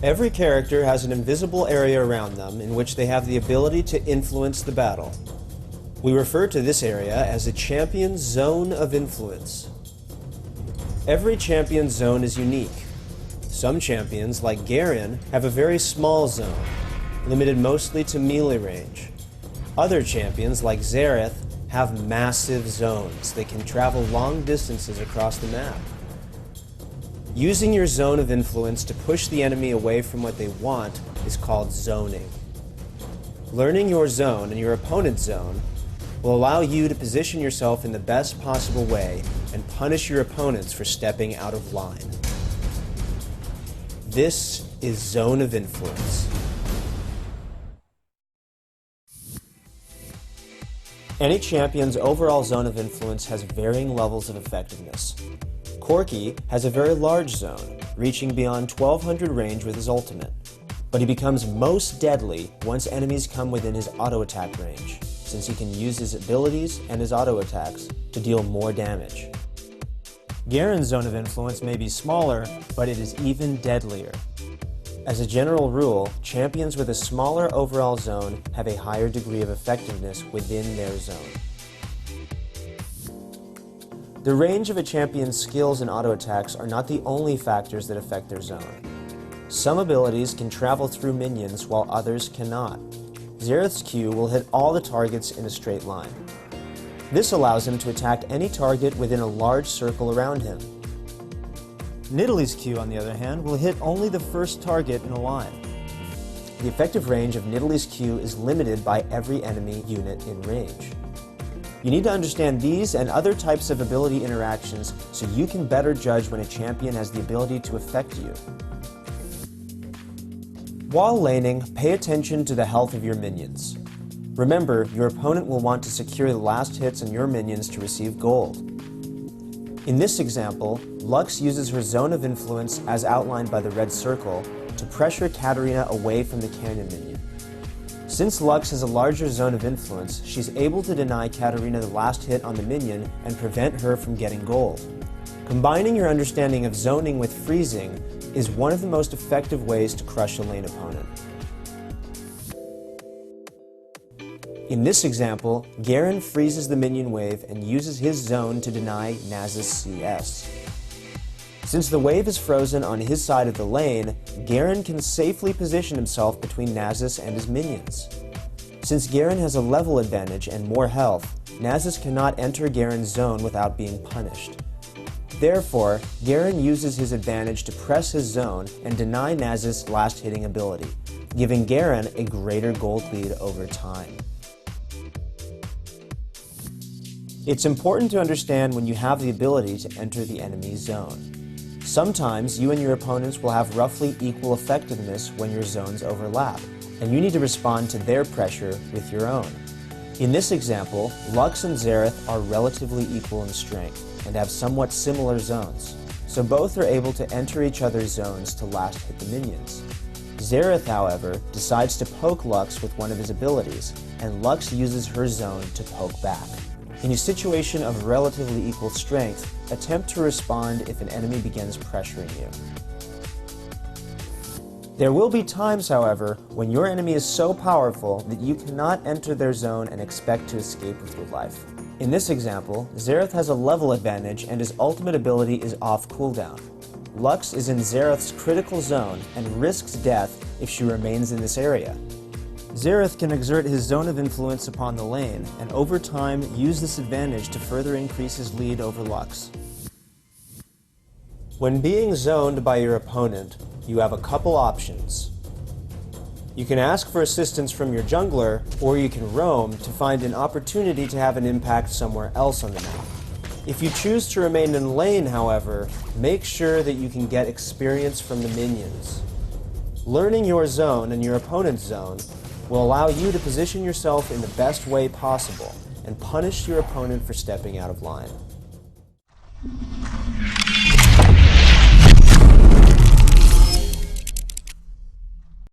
Every character has an invisible area around them in which they have the ability to influence the battle. We refer to this area as a champion's zone of influence. Every champion's zone is unique. Some champions, like Garen, have a very small zone, limited mostly to melee range. Other champions, like Xerath, have massive zones that can travel long distances across the map. Using your zone of influence to push the enemy away from what they want is called zoning. Learning your zone and your opponent's zone will allow you to position yourself in the best possible way and punish your opponents for stepping out of line. This is Zone of Influence. Any champion's overall zone of influence has varying levels of effectiveness. Corki has a very large zone, reaching beyond 1200 range with his ultimate, but he becomes most deadly once enemies come within his auto-attack range, since he can use his abilities and his auto-attacks to deal more damage. Garen's zone of influence may be smaller, but it is even deadlier. As a general rule, champions with a smaller overall zone have a higher degree of effectiveness within their zone. The range of a champion's skills and auto-attacks are not the only factors that affect their zone. Some abilities can travel through minions while others cannot. Xerath's Q will hit all the targets in a straight line. This allows him to attack any target within a large circle around him. Nidalee's Q, on the other hand, will hit only the first target in a line. The effective range of Nidalee's Q is limited by every enemy unit in range. You need to understand these and other types of ability interactions so you can better judge when a champion has the ability to affect you. While laning, pay attention to the health of your minions. Remember, your opponent will want to secure the last hits on your minions to receive gold. In this example, Lux uses her zone of influence, as outlined by the red circle, to pressure Katarina away from the cannon minion. Since Lux has a larger zone of influence, she's able to deny Katarina the last hit on the minion and prevent her from getting gold. Combining your understanding of zoning with freezing is one of the most effective ways to crush a lane opponent. In this example, Garen freezes the minion wave and uses his zone to deny Nasus CS. Since the wave is frozen on his side of the lane, Garen can safely position himself between Nasus and his minions. Since Garen has a level advantage and more health, Nasus cannot enter Garen's zone without being punished. Therefore, Garen uses his advantage to press his zone and deny Nasus' last hitting ability, giving Garen a greater gold lead over time. It's important to understand when you have the ability to enter the enemy's zone. Sometimes you and your opponents will have roughly equal effectiveness when your zones overlap, and you need to respond to their pressure with your own. In this example, Lux and Xerath are relatively equal in strength and have somewhat similar zones, so both are able to enter each other's zones to last hit the minions. Xerath, however, decides to poke Lux with one of his abilities, and Lux uses her zone to poke back. In a situation of relatively equal strength, attempt to respond if an enemy begins pressuring you. There will be times, however, when your enemy is so powerful that you cannot enter their zone and expect to escape with your life. In this example, Xerath has a level advantage and his ultimate ability is off cooldown. Lux is in Xerath's critical zone and risks death if she remains in this area. Xerath can exert his zone of influence upon the lane, and over time use this advantage to further increase his lead over Lux. When being zoned by your opponent, you have a couple options. You can ask for assistance from your jungler, or you can roam to find an opportunity to have an impact somewhere else on the map. If you choose to remain in lane, however, make sure that you can get experience from the minions. Learning your zone and your opponent's zone will allow you to position yourself in the best way possible and punish your opponent for stepping out of line.